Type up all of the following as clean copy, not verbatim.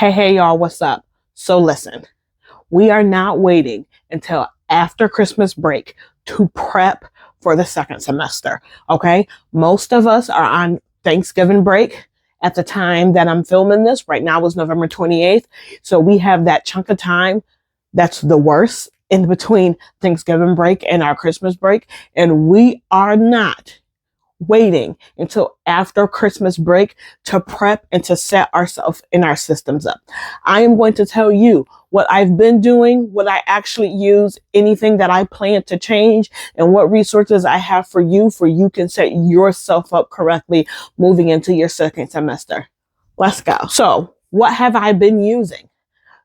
Hey, y'all, what's up? So listen, we are not waiting until after Christmas break to prep for the second semester, okay? Most of us are on Thanksgiving break at the time that I'm filming this. Right now is November 28th. So we have that chunk of time that's the worst in between Thanksgiving break and our Christmas break. And we are not waiting until after Christmas break to prep and to set ourselves and our systems up. I am going to tell you what I've been doing, what I actually use, anything that I plan to change, and what resources I have for you can set yourself up correctly moving into your second semester. Let's go. So, what have I been using?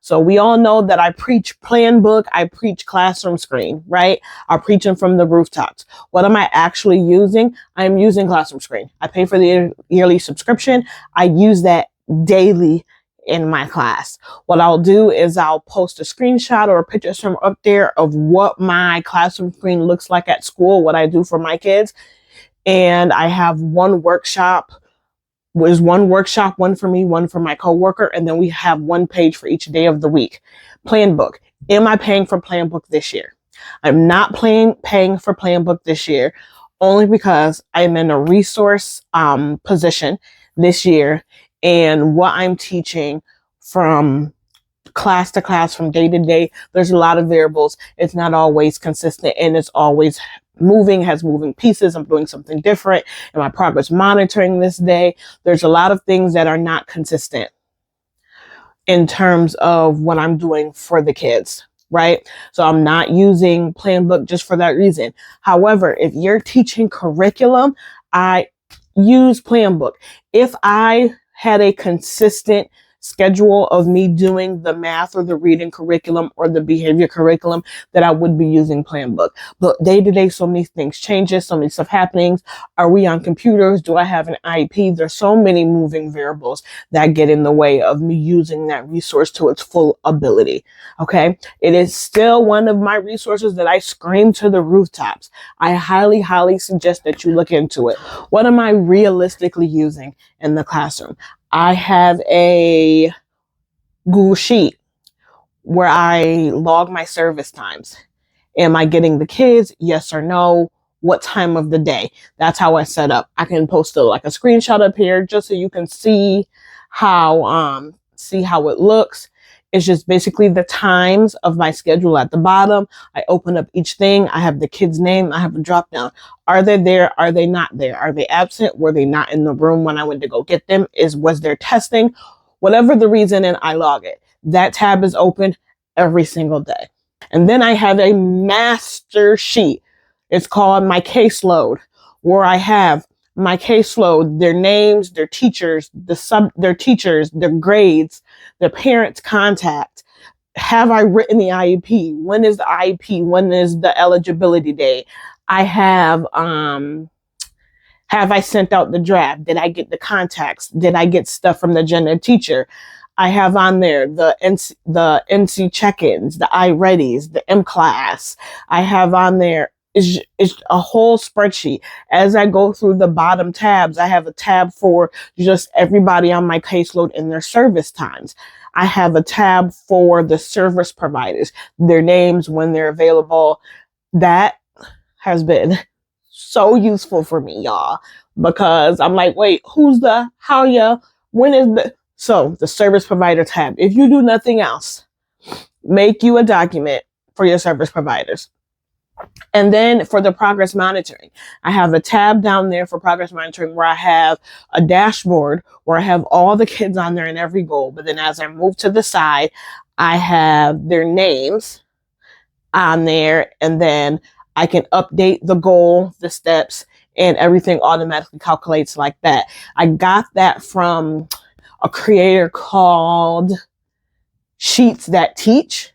So we all know that I preach Planbook, I preach classroom screen, right? I'm preaching from the rooftops. What am I actually using? I'm using classroom screen. I pay for the yearly subscription. I use that daily in my class. What I'll do is I'll post a screenshot or pictures from up there of what my classroom screen looks like at school, what I do for my kids. And I have one workshop, one for me, one for my coworker, and then we have one page for each day of the week. Planbook. Am I paying for Planbook this year? I'm not paying for Planbook this year, only because I'm in a resource position this year, and what I'm teaching from class to class, from day to day, there's a lot of variables. It's not always consistent, and it's always has moving pieces. I'm doing something different. Am I progress monitoring this day? There's a lot of things that are not consistent in terms of what I'm doing for the kids, right? So I'm not using Planbook just for that reason. However, if you're teaching curriculum, I use Planbook. If I had a consistent schedule of me doing the math or the reading curriculum or the behavior curriculum, that I would be using Planbook. But day to day, so many things changes, so many stuff happening. Are we on computers? Do I have an IEP? There's so many moving variables that get in the way of me using that resource to its full ability. Okay. It is still one of my resources that I scream to the rooftops. I highly, highly suggest that you look into it. What am I realistically using in the classroom? I have a Google Sheet where I log my service times. Am I getting the kids? Yes or no? What time of the day? That's how I set up. I can post a screenshot up here just so you can see how it looks. It's just basically the times of my schedule at the bottom. I open up each thing. I have the kid's name. I have a drop down. Are they there? Are they not there? Are they absent? Were they not in the room when I went to go get them? Was there testing? Whatever the reason, and I log it. That tab is open every single day. And then I have a master sheet. It's called my caseload, where I have my caseload, their names, their teachers, their teachers, their grades, their parents' contact. Have I written the IEP? When is the IEP? When is the eligibility day? I have I sent out the draft? Did I get the contacts? Did I get stuff from the gender teacher? I have on there the NC check-ins, the iReadies, the M class. I have on there is a whole spreadsheet. As I go through the bottom tabs, I have a tab for just everybody on my caseload and their service times. I have a tab for the service providers, their names, when they're available. That has been so useful for me, y'all, because I'm like, wait, who's the, how ya, when is the, so the service provider tab. If you do nothing else, make you a document for your service providers. And then for the progress monitoring, I have a tab down there for progress monitoring where I have a dashboard where I have all the kids on there and every goal. But then as I move to the side, I have their names on there, and then I can update the goal, the steps, and everything automatically calculates like that. I got that from a creator called Sheets That Teach.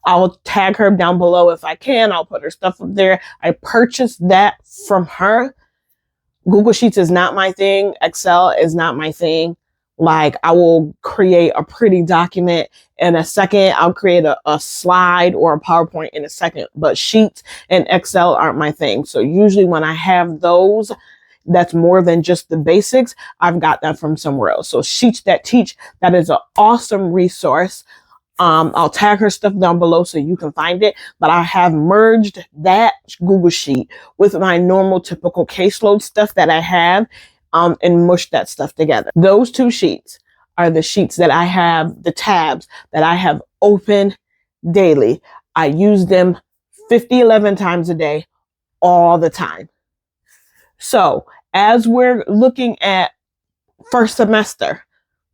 I'll tag her down below if I can. I'll put her stuff up there. I purchased that from her. Google Sheets is not my thing. Excel is not my thing. Like, I will create a pretty document in a second. I'll create a slide or a PowerPoint in a second. But Sheets and Excel aren't my thing. So usually when I have those, that's more than just the basics, I've got that from somewhere else. So Sheets That Teach, that is an awesome resource. I'll tag her stuff down below so you can find it, but I have merged that Google Sheet with my normal typical caseload stuff that I have, and mushed that stuff together. Those two sheets are the sheets that I have, the tabs that I have open daily. I use them 11 times a day, all the time. So as we're looking at first semester,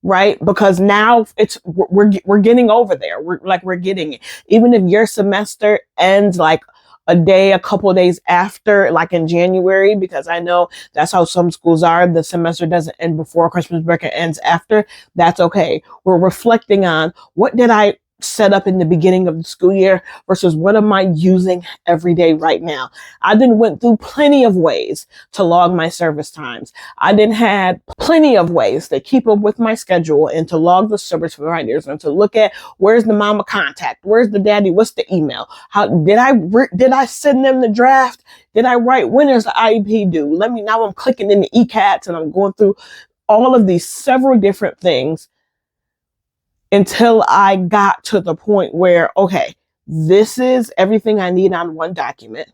right? Because now we're getting over there. We're getting it. Even if your semester ends like a couple of days after, like in January, because I know that's how some schools are. The semester doesn't end before Christmas break, it ends after. That's okay. We're reflecting on what did I set up in the beginning of the school year versus what am I using every day right now. I went through plenty of ways to log my service times. I had plenty of ways to keep up with my schedule and to log the service providers and to look at where's the mama contact, where's the daddy, what's the email, how did I send them the draft, did I write, when is the IEP due, now I'm clicking in the ECATs and I'm going through all of these several different things until I got to the point where, okay, this is everything I need on one document.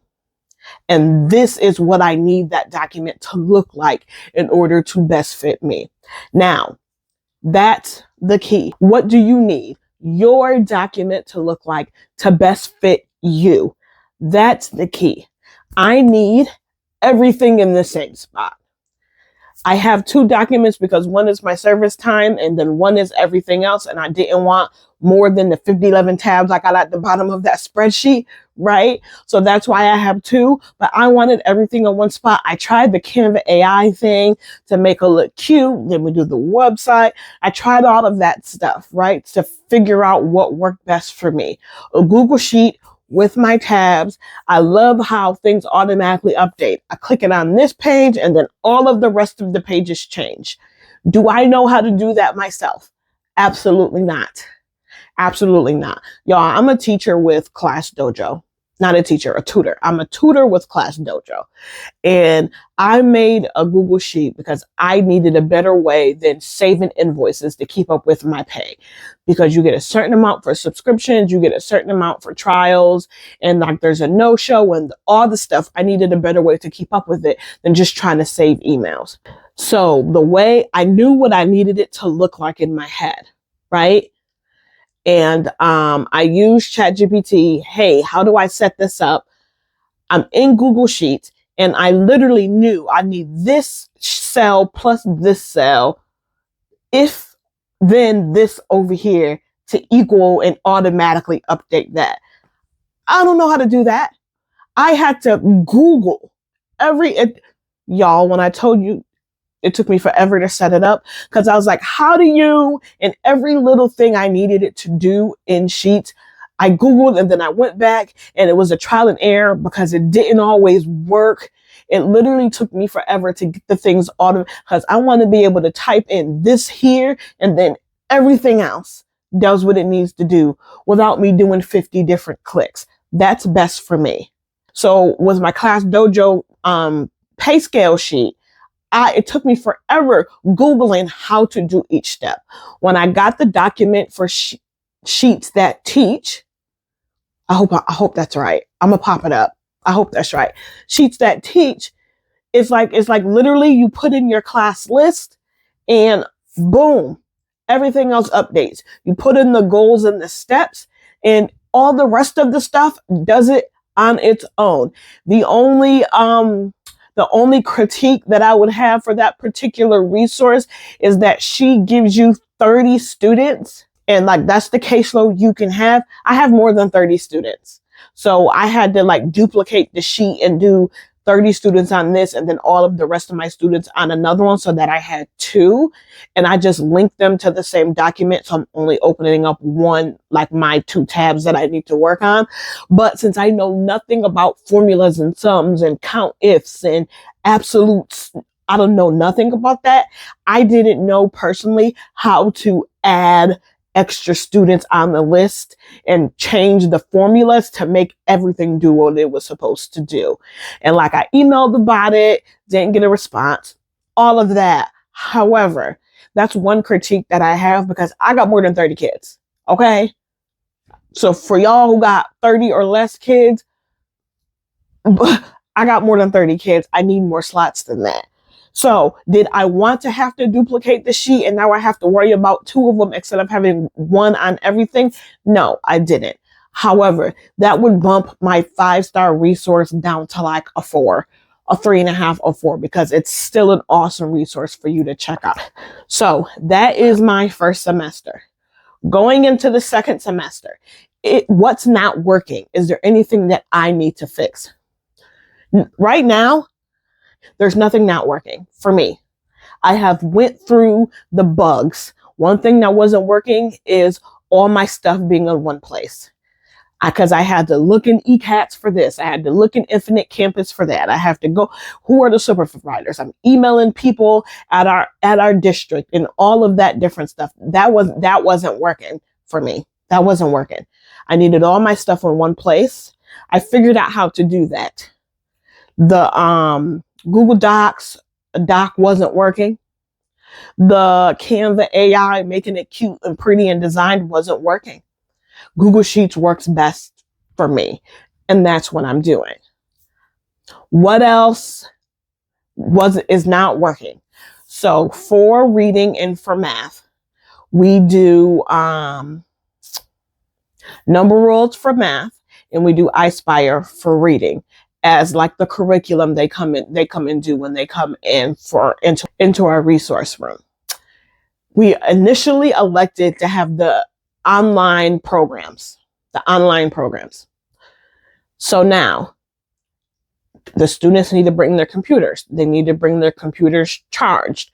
And this is what I need that document to look like in order to best fit me. Now, that's the key. What do you need your document to look like to best fit you? That's the key. I need everything in the same spot. I have two documents because one is my service time and then one is everything else. And I didn't want more than the 11 tabs I got at the bottom of that spreadsheet, right? So that's why I have two, but I wanted everything in one spot. I tried the Canva AI thing to make it look cute. Then we do the website. I tried all of that stuff, right? To figure out what worked best for me. A Google Sheet with my tabs. I love how things automatically update. I click it on this page and then all of the rest of the pages change. Do I know how to do that myself? Absolutely not. Absolutely not. Y'all, I'm a teacher with Class Dojo. Not a teacher, a tutor. I'm a tutor with Class Dojo. And I made a Google Sheet because I needed a better way than saving invoices to keep up with my pay. Because you get a certain amount for subscriptions, you get a certain amount for trials, and like there's a no-show and all the stuff. I needed a better way to keep up with it than just trying to save emails. So the way I knew what I needed it to look like in my head, right? And I used ChatGPT. Hey, how do I set this up? I'm in Google Sheets and I literally knew I need this cell plus this cell, if then this over here to equal and automatically update that. I don't know how to do that. I had to Google y'all, when I told you it took me forever to set it up because I was like, how do you, and every little thing I needed it to do in Sheets, I Googled and then I went back and it was a trial and error because it didn't always work. It literally took me forever to get the things automated because I want to be able to type in this here and then everything else does what it needs to do without me doing 50 different clicks. That's best for me. So with my Class Dojo pay scale sheet, it took me forever Googling how to do each step. When I got the document for Sheets That Teach, I hope that's right. I'm gonna pop it up. I hope that's right. Sheets That Teach, it's like literally you put in your class list and boom, everything else updates. You put in the goals and the steps and all the rest of the stuff does it on its own. The only critique that I would have for that particular resource is that she gives you 30 students and like that's the caseload you can have. I have more than 30 students. So I had to like duplicate the sheet and do 30 students on this and then all of the rest of my students on another one so that I had two. And I just linked them to the same document. So I'm only opening up one, like my two tabs that I need to work on. But since I know nothing about formulas and sums and count ifs and absolutes, I don't know nothing about that. I didn't know personally how to add extra students on the list and change the formulas to make everything do what it was supposed to do. And like, I emailed about it, didn't get a response, all of that. However, that's one critique that I have, because I got more than 30 kids. Okay. So for y'all who got 30 or less kids, I got more than 30 kids. I need more slots than that. So did I want to have to duplicate the sheet and now I have to worry about 2 of them instead of having 1 on everything? No, I didn't. However, that would bump my 5-star resource down to like a 4, a 3.5, or 4, because it's still an awesome resource for you to check out. So that is my first semester. Going into the second semester, what's not working? Is there anything that I need to fix? Right now, there's nothing not working for me. I have went through the bugs. One thing that wasn't working is all my stuff being in one place. Because I had to look in eCats for this. I had to look in Infinite Campus for that. I have to go, who are the supervisors? I'm emailing people at our district and all of that different stuff. That wasn't working for me. That wasn't working. I needed all my stuff in one place. I figured out how to do that. The Google Docs doc wasn't working. The Canva AI making it cute and pretty and designed wasn't working. Google Sheets works best for me, and that's what I'm doing. What else is not working? So for reading and for math, we do number rules for math, and we do iSPIRE for reading as like the curriculum they come and do when they come in into our resource room. We initially elected to have the online programs. So now the students need to bring their computers. They need to bring their computers charged.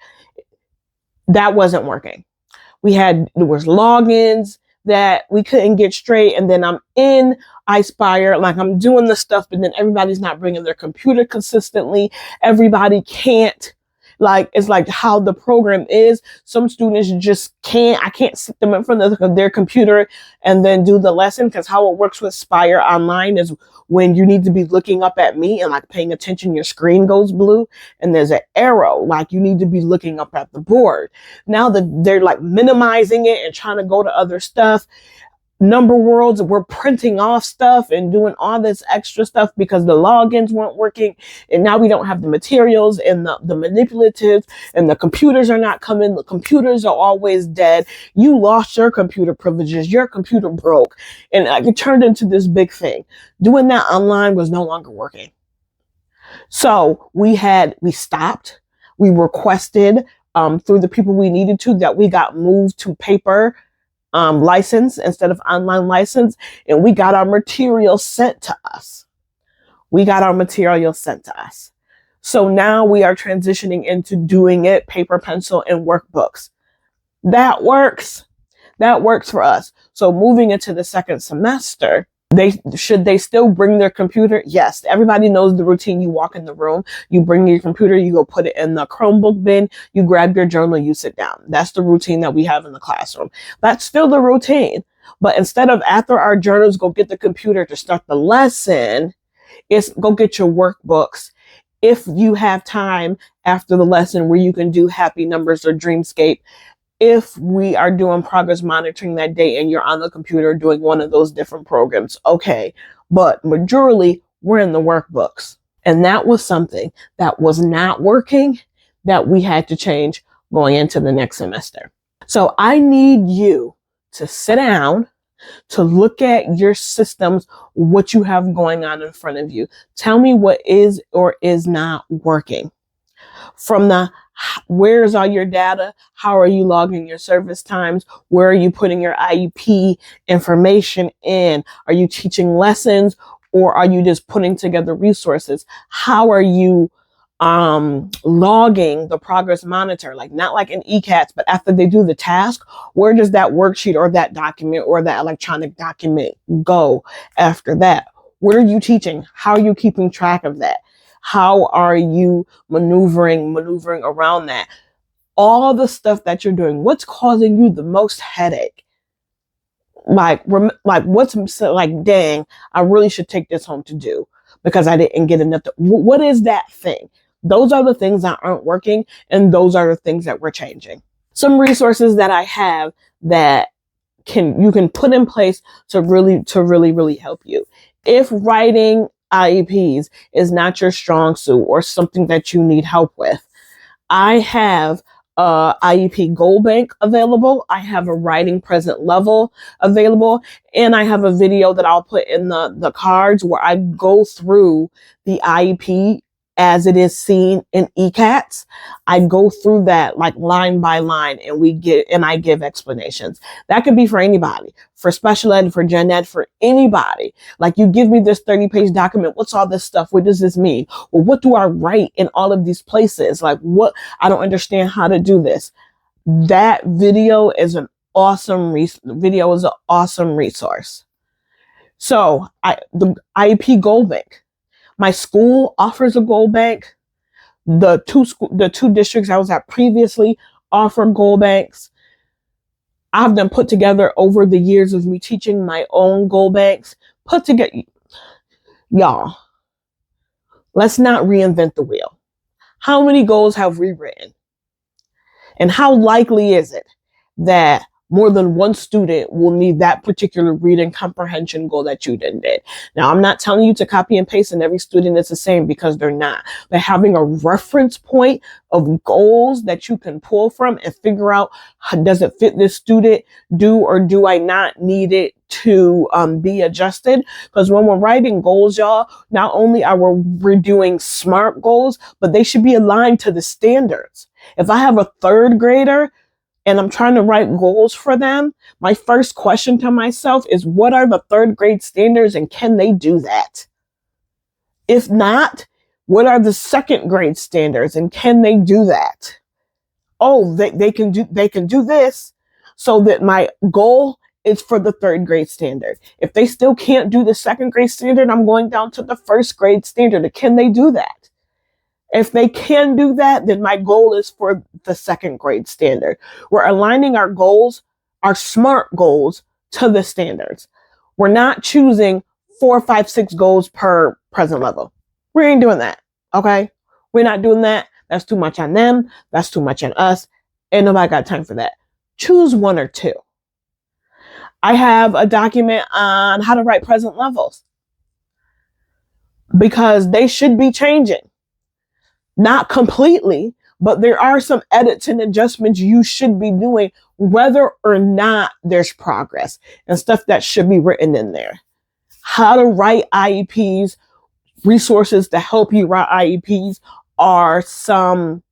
That wasn't working. There was logins that we couldn't get straight. And then I'm in iSPIRE, like I'm doing the stuff, but then everybody's not bringing their computer consistently. Everybody can't. Like, it's like how the program is. Some students just I can't sit them in front of their computer and then do the lesson, because how it works with Spire Online is when you need to be looking up at me and like paying attention, your screen goes blue and there's an arrow, like you need to be looking up at the board. Now that they're like minimizing it and trying to go to other stuff. Number worlds, we're printing off stuff and doing all this extra stuff because the logins weren't working, and now we don't have the materials and the manipulatives, and the computers are not coming. The computers are always dead. You lost your computer privileges. Your computer broke, and it turned into this big thing. Doing that online was no longer working. So we stopped. We requested through the people we needed to that we got moved to paper license instead of online license, and we got our material sent to us. So now we are transitioning into doing it paper, pencil, and workbooks. That works for us. So moving into the second semester, should they still bring their computer? Yes. Everybody knows the routine. You walk in the room, you bring your computer, you go put it in the Chromebook bin, you grab your journal, you sit down. That's the routine that we have in the classroom. That's still the routine. But instead of after our journals, go get the computer to start the lesson, it's go get your workbooks. If you have time after the lesson where you can do Happy Numbers or Dreamscape, if we are doing progress monitoring that day and you're on the computer doing one of those different programs, okay. But majorly, we're in the workbooks. And that was something that was not working that we had to change going into the next semester. So I need you to sit down, to look at your systems, what you have going on in front of you. Tell me what is or is not working. From the where's all your data? How are you logging your service times? Where are you putting your IEP information in? Are you teaching lessons, or are you just putting together resources? How are you logging the progress monitor? Like not like in eCats, but after they do the task, where does that worksheet or that document or that electronic document go after that? What are you teaching? How are you keeping track of that? How are you maneuvering around that? All the stuff that you're doing, what's causing you the most headache? like what's like, dang, I really should take this home to do because I didn't get enough. What is that thing? Those are the things that aren't working, and those are the things that we're changing. Some resources that I have that you can put in place to really help you. If writing IEPs is not your strong suit or something that you need help with, I have IEP goal bank available. I have a writing present level available, and I have a video that I'll put in the cards where I go through the IEP as it is seen in ECATS. I go through that like line by line, and I give explanations. That could be for anybody, for special ed, for gen ed, for anybody. Like, you give me this 30-page document. What's all this stuff? What does this mean? Well, what do I write in all of these places? Like, what? I don't understand how to do this. That video is an awesome resource. So the IEP goal bank. My school offers a goal bank. The two districts I was at previously offer goal banks. I've them put together over the years of me teaching my own goal banks. Put together, y'all, let's not reinvent the wheel. How many goals have we written? And how likely is it that more than one student will need that particular reading comprehension goal that you did? Now, I'm not telling you to copy and paste and every student is the same, because they're not. But having a reference point of goals that you can pull from and figure out, does it fit this student? Do or do I not need it to be adjusted? Because when we're writing goals, y'all, not only are we're doing SMART goals, but they should be aligned to the standards. If I have a third grader and I'm trying to write goals for them, my first question to myself is, what are the third grade standards and can they do that? If not, what are the second grade standards and can they do that? Oh, they can do this, so that my goal is for the third grade standard. If they still can't do the second grade standard, I'm going down to the first grade standard. Can they do that? If they can do that, then my goal is for the second grade standard. We're aligning our goals, our SMART goals, to the standards. We're not choosing 4, 5, 6 goals per present level. We ain't doing that, okay? We're not doing that. That's too much on them. That's too much on us. Ain't nobody got time for that. Choose 1 or 2. I have a document on how to write present levels, because they should be changing. Not completely, but there are some edits and adjustments you should be doing, whether or not there's progress, and stuff that should be written in there. How to write IEPs, resources to help you write IEPs are some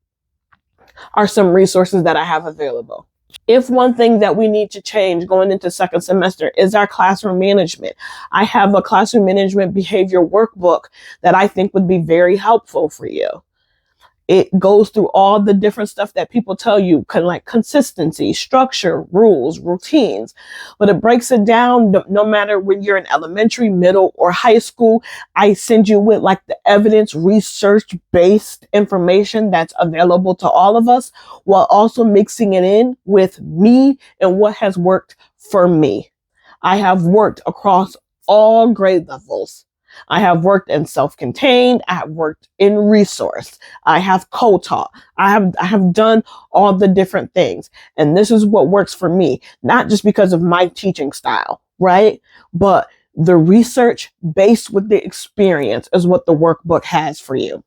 resources that I have available. If one thing that we need to change going into second semester is our classroom management, I have a classroom management behavior workbook that I think would be very helpful for you. It goes through all the different stuff that people tell you, like consistency, structure, rules, routines, but it breaks it down no matter when you're in elementary, middle, or high school. I send you with like the evidence, research-based information that's available to all of us, while also mixing it in with me and what has worked for me. I have worked across all grade levels. I have worked in self-contained. I have worked in resource. I have co-taught. I have done all the different things. And this is what works for me, not just because of my teaching style, right? But the research based with the experience is what the workbook has for you.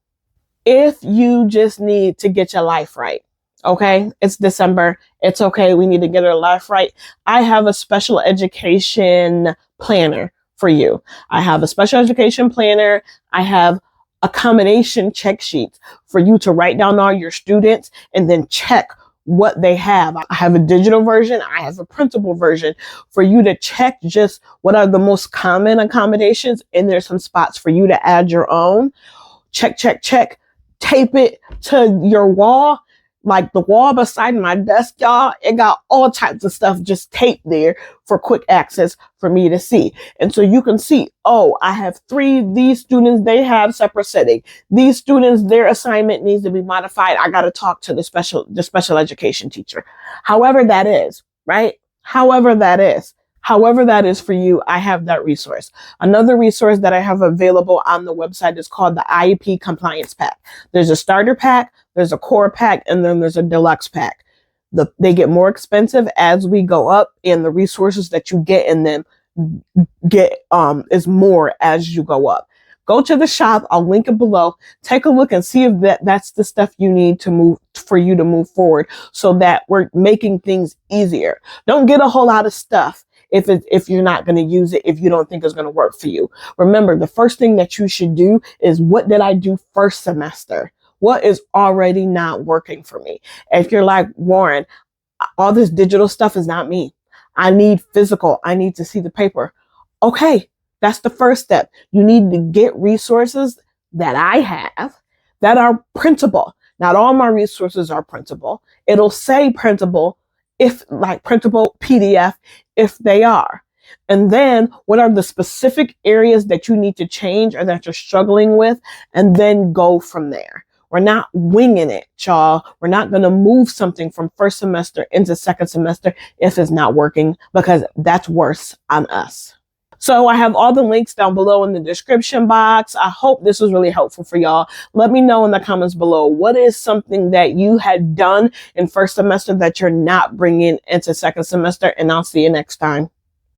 If you just need to get your life right, okay, it's December. It's okay. We need to get our life right. I have a special education planner for you. I have a special education planner. I have accommodation check sheets for you to write down all your students and then check what they have. I have a digital version. I have a printable version for you to check just what are the most common accommodations. And there's some spots for you to add your own. Check, check, check. Tape it to your wall. Like the wall beside my desk, y'all, it got all types of stuff just taped there for quick access for me to see. And so you can see, oh, I have 3, these students, they have separate setting. These students, their assignment needs to be modified. I got to talk to the special education teacher. However that is, right? However that is. However that is for you, I have that resource. Another resource that I have available on the website is called the IEP Compliance Pack. There's a starter pack, there's a core pack, and then there's a deluxe pack. They get more expensive as we go up, and the resources that you get in them is more as you go up. Go to the shop. I'll link it below. Take a look and see if that's the stuff you need to move forward, so that we're making things easier. Don't get a whole lot of stuff if you're not going to use it, if you don't think it's going to work for you. Remember, the first thing that you should do is, what did I do first semester? What is already not working for me? If you're like, Warren, all this digital stuff is not me. I need physical. I need to see the paper. Okay, that's the first step. You need to get resources that I have that are printable. Not all my resources are printable. It'll say printable, printable PDF, if they are. And then what are the specific areas that you need to change or that you're struggling with, and then go from there. We're not winging it, y'all. We're not going to move something from first semester into second semester if it's not working, because that's worse on us. So I have all the links down below in the description box. I hope this was really helpful for y'all. Let me know in the comments below, what is something that you had done in first semester that you're not bringing into second semester, and I'll see you next time.